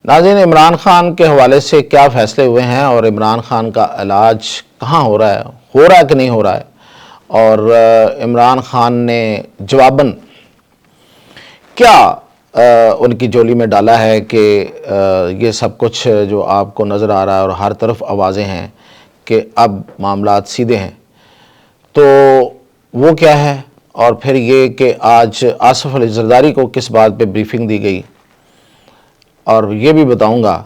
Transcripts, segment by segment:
ناظرین، عمران خان کے حوالے سے کیا فیصلے ہوئے ہیں اور عمران خان کا علاج کہاں ہو رہا ہے کہ نہیں ہو رہا ہے، اور عمران خان نے جواباً کیا ان کی جولی میں ڈالا ہے کہ یہ سب کچھ جو آپ کو نظر آ رہا ہے اور ہر طرف آوازیں ہیں کہ اب معاملات سیدھے ہیں، تو وہ کیا ہے؟ اور پھر یہ کہ آج آصف علی زرداری کو کس بات پہ بریفنگ دی گئی، اور یہ بھی بتاؤں گا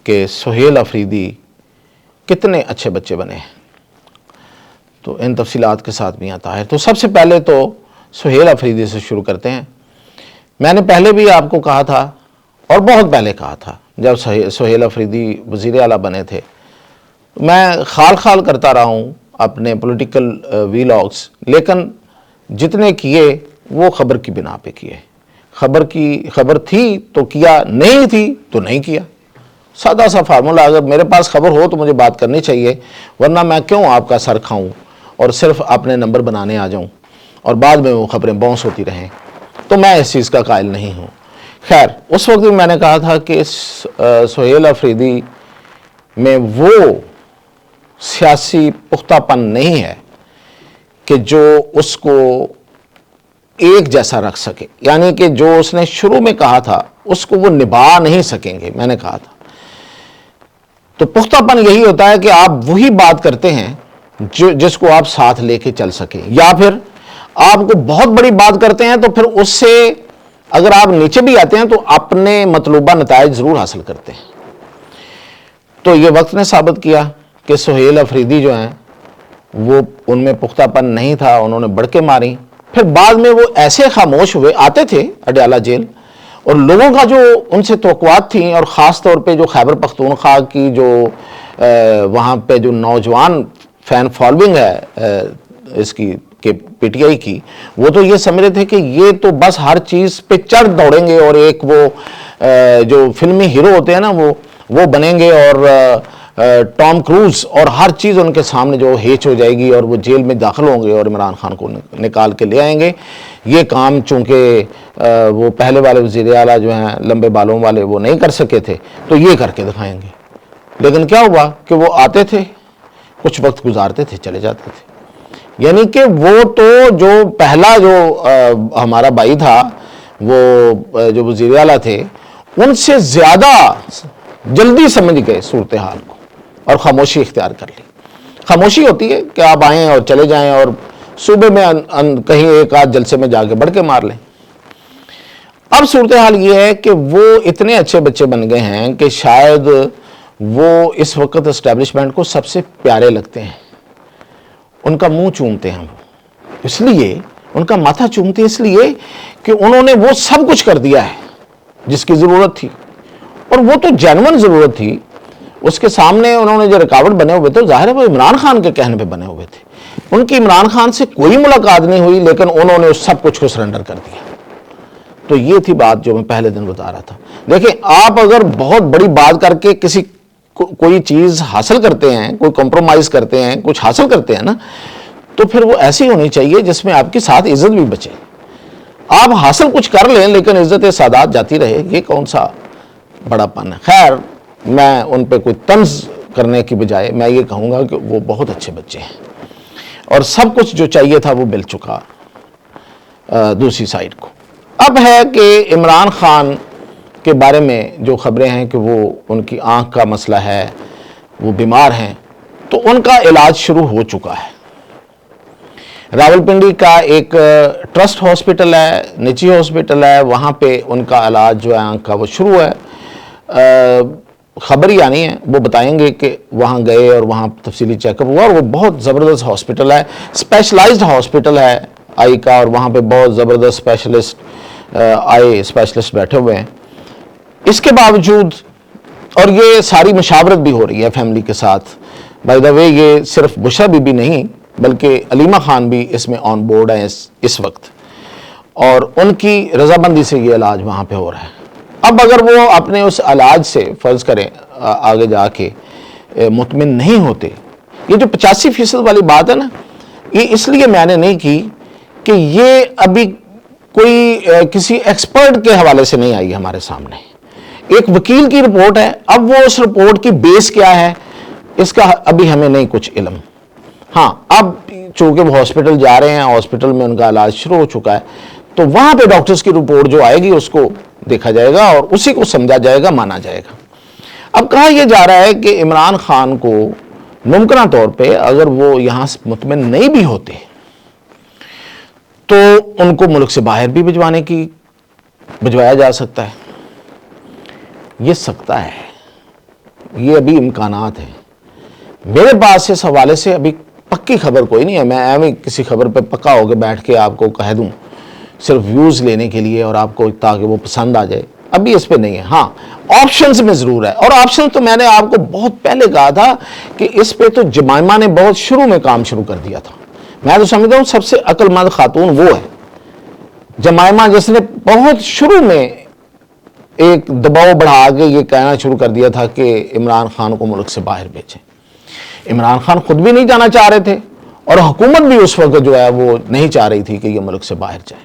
کہ سہیل افریدی کتنے اچھے بچے بنے ہیں۔ تو ان تفصیلات کے ساتھ میاں طاہر۔ تو سب سے پہلے تو سہیل افریدی سے شروع کرتے ہیں۔ میں نے پہلے بھی آپ کو کہا تھا، اور بہت پہلے کہا تھا، جب سہیل افریدی وزیر اعلیٰ بنے تھے، میں خال کرتا رہا ہوں اپنے پولیٹیکل ویلاگز، لیکن جتنے کیے وہ خبر کی بنا پہ کیے۔ خبر تھی تو کیا، نہیں تھی تو نہیں کیا۔ سادہ سا فارمولا، اگر میرے پاس خبر ہو تو مجھے بات کرنی چاہیے، ورنہ میں کیوں آپ کا سر کھاؤں اور صرف اپنے نمبر بنانے آ جاؤں اور بعد میں وہ خبریں باؤنس ہوتی رہیں۔ تو میں اس چیز کا قائل نہیں ہوں۔ خیر، اس وقت بھی میں نے کہا تھا کہ سہیل افریدی میں وہ سیاسی پختہ پن نہیں ہے کہ جو اس کو ایک جیسا رکھ سکے، یعنی کہ جو اس نے شروع میں کہا تھا اس کو وہ نبھا نہیں سکیں گے۔ میں نے کہا تھا تو پختہ پن یہی ہوتا ہے کہ آپ وہی بات کرتے ہیں جس کو آپ ساتھ لے کے چل سکیں، یا پھر آپ کو بہت بڑی بات کرتے ہیں تو پھر اس سے اگر آپ نیچے بھی آتے ہیں تو اپنے مطلوبہ نتائج ضرور حاصل کرتے ہیں۔ تو یہ وقت نے ثابت کیا کہ سہیل افریدی جو ہیں وہ ان میں پختہ پن نہیں تھا، انہوں نے بڑکے ماری۔ پھر بعد میں وہ ایسے خاموش ہوئے، آتے تھے اڈیالہ جیل، اور لوگوں کا جو ان سے توقعات تھیں، اور خاص طور پہ جو خیبر پختونخوا کی جو وہاں پہ جو نوجوان فین فالوئنگ ہے اس کی کہ پی ٹی آئی کی، وہ تو یہ سمجھ رہے تھے کہ یہ تو بس ہر چیز پہ چڑھ دوڑیں گے اور ایک وہ جو فلمی ہیرو ہوتے ہیں نا وہ بنیں گے، اور ٹام کروز، اور ہر چیز ان کے سامنے جو ہیچ ہو جائے گی اور وہ جیل میں داخل ہوں گے اور عمران خان کو نکال کے لے آئیں گے۔ یہ کام چونکہ وہ پہلے والے وزیر اعلیٰ جو ہیں لمبے بالوں والے وہ نہیں کر سکے تھے، تو یہ کر کے دکھائیں گے۔ لیکن کیا ہوا کہ وہ آتے تھے، کچھ وقت گزارتے تھے، چلے جاتے تھے۔ یعنی کہ وہ تو جو پہلا جو ہمارا بھائی تھا، وہ جو وزیر اعلیٰ تھے، ان سے زیادہ جلدی سمجھ گئے صورتحال کو اور خاموشی اختیار کر لی۔ خاموشی ہوتی ہے کہ آپ آئیں اور چلے جائیں اور صوبے میں کہیں ایک آدھ جلسے میں جا کے بڑھ کے مار لیں۔ اب صورتحال یہ ہے کہ وہ اتنے اچھے بچے بن گئے ہیں کہ شاید وہ اس وقت اسٹیبلشمنٹ کو سب سے پیارے لگتے ہیں۔ ان کا منہ چومتے ہیں وہ، اس لیے ان کا ماتھا چومتے ہیں، اس لیے کہ انہوں نے وہ سب کچھ کر دیا ہے جس کی ضرورت تھی، اور وہ تو جینون ضرورت تھی۔ اس کے سامنے انہوں نے جو رکاوٹ بنے ہوئے تھے، ظاہر ہے وہ عمران خان کے کہنے پہ بنے ہوئے تھے۔ ان کی عمران خان سے کوئی ملاقات نہیں ہوئی، لیکن انہوں نے اس سب کچھ کو سرنڈر کر دیا۔ تو یہ تھی بات جو میں پہلے دن بتا رہا تھا۔ دیکھیں، آپ اگر بہت بڑی بات کر کے کوئی چیز حاصل کرتے ہیں، کوئی کمپرومائز کرتے ہیں، کچھ حاصل کرتے ہیں نا، تو پھر وہ ایسی ہونی چاہیے جس میں آپ کی ساتھ عزت بھی بچے۔ آپ حاصل کچھ کر لیں لیکن عزت سادات جاتی رہے، یہ کون سا بڑا پن ہے؟ خیر، میں ان پہ کوئی طنز کرنے کی بجائے میں یہ کہوں گا کہ وہ بہت اچھے بچے ہیں، اور سب کچھ جو چاہیے تھا وہ مل چکا دوسری سائیڈ کو۔ اب ہے کہ عمران خان کے بارے میں جو خبریں ہیں کہ وہ ان کی آنکھ کا مسئلہ ہے، وہ بیمار ہیں، تو ان کا علاج شروع ہو چکا ہے۔ راولپنڈی کا ایک ٹرسٹ ہاسپٹل ہے، نجی ہاسپٹل ہے، وہاں پہ ان کا علاج جو ہے آنکھ کا وہ شروع ہے۔ خبر ہی آنی ہے، وہ بتائیں گے کہ وہاں گئے اور وہاں تفصیلی چیک اپ ہوا، اور وہ بہت زبردست ہاسپٹل ہے، اسپیشلائزڈ ہاسپٹل ہے آئی کا، اور وہاں پہ بہت زبردست آئی اسپیشلسٹ بیٹھے ہوئے ہیں۔ اس کے باوجود، اور یہ ساری مشاورت بھی ہو رہی ہے فیملی کے ساتھ، بائی دا وے یہ صرف بشرا بی بی نہیں بلکہ علیمہ خان بھی اس میں آن بورڈ ہیں اس وقت، اور ان کی رضامندی سے یہ علاج وہاں پہ ہو رہا ہے۔ اب اگر وہ اپنے اس علاج سے فرض کریں آگے جا کے مطمئن نہیں ہوتے، یہ جو 85% والی بات ہے نا، یہ اس لیے میں نے نہیں کی کہ یہ ابھی کوئی کسی ایکسپرٹ کے حوالے سے نہیں آئی ہمارے سامنے، ایک وکیل کی رپورٹ ہے. اب وہ اس رپورٹ کی بیس کیا ہے اس کا ابھی ہمیں نہیں کچھ علم. ہاں اب چونکہ وہ ہاسپٹل جا رہے ہیں, ہاسپٹل میں ان کا علاج شروع ہو چکا ہے, تو وہاں پہ ڈاکٹرز کی رپورٹ جو آئے گی اس کو دیکھا جائے گا اور اسی کو سمجھا جائے گا, مانا جائے گا. اب کہا یہ جا رہا ہے کہ عمران خان کو ممکنہ طور پہ اگر وہ یہاں سے مطمئن نہیں بھی ہوتے تو ان کو ملک سے باہر بھی بھجوایا جا سکتا ہے. یہ سکتا ہے, یہ ابھی امکانات ہیں. میرے پاس اس حوالے سے ابھی پکی خبر کوئی نہیں ہے. میں ایویں کسی خبر پہ پکا ہو کے بیٹھ کے آپ کو کہہ دوں صرف ویوز لینے کے لیے اور آپ کو تاکہ وہ پسند آ جائے, ابھی اس پہ نہیں ہے. ہاں آپشنز میں ضرور ہے, اور آپشنز تو میں نے آپ کو بہت پہلے کہا تھا کہ اس پہ تو جمائمہ نے بہت شروع میں کام شروع کر دیا تھا. میں تو سمجھتا ہوں سب سے عقل مند خاتون وہ ہے جمائمہ, جس نے بہت شروع میں ایک دباؤ بڑھا کے یہ کہنا شروع کر دیا تھا کہ عمران خان کو ملک سے باہر بھیجیں. عمران خان خود بھی نہیں جانا چاہ رہے تھے اور حکومت بھی اس وقت جو ہے وہ نہیں چاہ رہی تھی کہ یہ ملک سے باہر جائیں.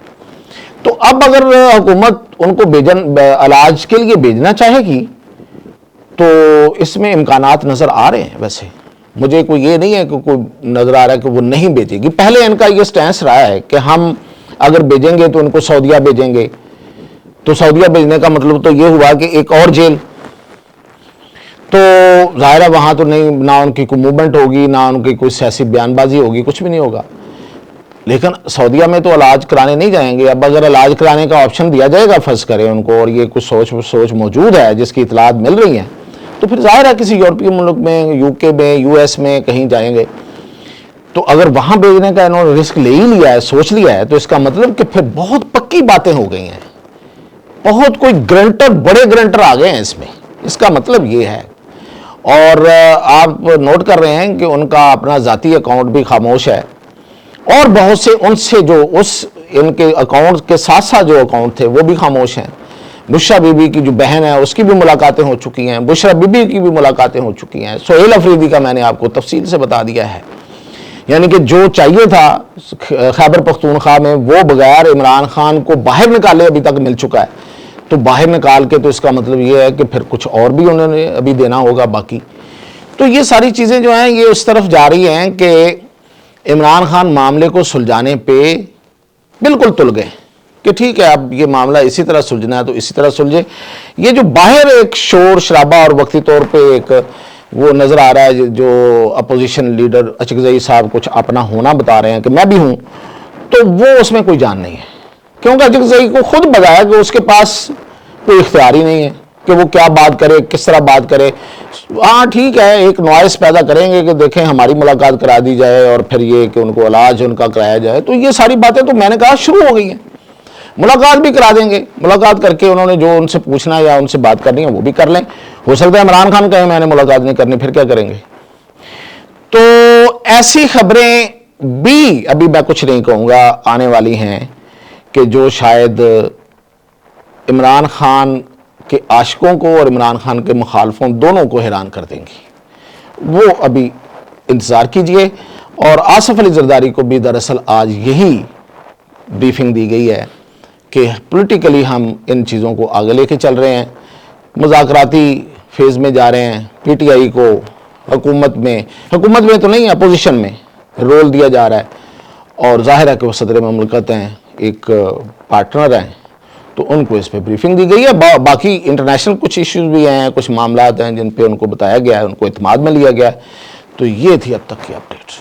تو اب اگر حکومت ان کو علاج کے لیے بھیجنا چاہے گی تو اس میں امکانات نظر آ رہے ہیں. ویسے مجھے کوئی یہ نہیں ہے کہ کوئی نظر آ رہا ہے کہ وہ نہیں بھیجے گی. پہلے ان کا یہ سٹینس رہا ہے کہ ہم اگر بھیجیں گے تو ان کو سعودیہ بھیجیں گے, تو سعودیہ بھیجنے کا مطلب تو یہ ہوا کہ ایک اور جیل, تو ظاہر ہے وہاں تو نہیں, نہ ان کی کوئی موومنٹ ہوگی, نہ ان کی کوئی سیاسی بیان بازی ہوگی, کچھ بھی نہیں ہوگا. لیکن سعودیہ میں تو علاج کرانے نہیں جائیں گے. اب اگر علاج کرانے کا آپشن دیا جائے گا فرض کریں ان کو, اور یہ کچھ سوچ موجود ہے جس کی اطلاعات مل رہی ہیں, تو پھر ظاہر ہے کسی یورپی ملک میں, UK میں, US میں کہیں جائیں گے. تو اگر وہاں بھیجنے کا انہوں نے رسک لے ہی لیا ہے, سوچ لیا ہے, تو اس کا مطلب کہ پھر بہت پکی باتیں ہو گئی ہیں, بہت کوئی گرنٹر, بڑے گرنٹر آ گئے ہیں اس میں. اس کا مطلب یہ ہے. اور آپ نوٹ کر رہے ہیں کہ ان کا اپنا ذاتی اکاؤنٹ بھی خاموش ہے, اور بہت سے ان سے جو ان کے اکاؤنٹ کے ساتھ ساتھ جو اکاؤنٹ تھے وہ بھی خاموش ہیں. بشرا بی بی کی جو بہن ہے اس کی بھی ملاقاتیں ہو چکی ہیں, بشرا بی بی کی بھی ملاقاتیں ہو چکی ہیں, سہیل افریدی کا میں نے آپ کو تفصیل سے بتا دیا ہے. یعنی کہ جو چاہیے تھا خیبر پختونخوا میں وہ بغیر عمران خان کو باہر نکالے ابھی تک مل چکا ہے. تو باہر نکال کے تو اس کا مطلب یہ ہے کہ پھر کچھ اور بھی انہوں نے ابھی دینا ہوگا باقی. تو یہ ساری چیزیں جو ہیں یہ اس طرف جا رہی ہیں کہ عمران خان معاملے کو سلجھانے پہ بالکل تل گئے کہ ٹھیک ہے اب یہ معاملہ اسی طرح سلجھنا ہے تو اسی طرح سلجھے. یہ جو باہر ایک شور شرابہ اور وقتی طور پہ ایک وہ نظر آ رہا ہے, جو اپوزیشن لیڈر اچکزئی صاحب کچھ اپنا ہونا بتا رہے ہیں کہ میں بھی ہوں, تو وہ اس میں کوئی جان نہیں ہے. کیونکہ اچکزئی کو خود بتایا کہ اس کے پاس کوئی اختیار ہی نہیں ہے کہ وہ کیا بات کرے, کس طرح بات کرے. ہاں ٹھیک ہے, ایک نوائس پیدا کریں گے کہ دیکھیں ہماری ملاقات کرا دی جائے اور پھر یہ کہ ان کو علاج ان کا کرایا جائے. تو یہ ساری باتیں تو میں نے کہا شروع ہو گئی ہیں. ملاقات بھی کرا دیں گے, ملاقات کر کے انہوں نے جو ان سے پوچھنا یا ان سے بات کرنی ہے وہ بھی کر لیں. ہو سکتا ہے عمران خان کہیں میں نے ملاقات نہیں کرنی, پھر کیا کریں گے. تو ایسی خبریں بھی ابھی میں کچھ نہیں کہوں گا آنے والی ہیں کہ جو شاید عمران خان کے عاشقوں کو اور عمران خان کے مخالفوں دونوں کو حیران کر دیں گی. وہ ابھی انتظار کیجئے. اور آصف علی زرداری کو بھی دراصل آج یہی بریفنگ دی گئی ہے کہ پولیٹیکلی ہم ان چیزوں کو آگے لے کے چل رہے ہیں, مذاکراتی فیز میں جا رہے ہیں. PTI کو حکومت میں تو نہیں, اپوزیشن میں رول دیا جا رہا ہے, اور ظاہر ہے کہ وہ صدر مملکت ہیں, ایک پارٹنر ہیں, تو ان کو اس پہ بریفنگ دی گئی ہے. باقی انٹرنیشنل کچھ ایشوز بھی ہیں, کچھ معاملات ہیں جن پہ ان کو بتایا گیا ہے, ان کو اعتماد میں لیا گیا ہے. تو یہ تھی اب تک کی اپڈیٹ.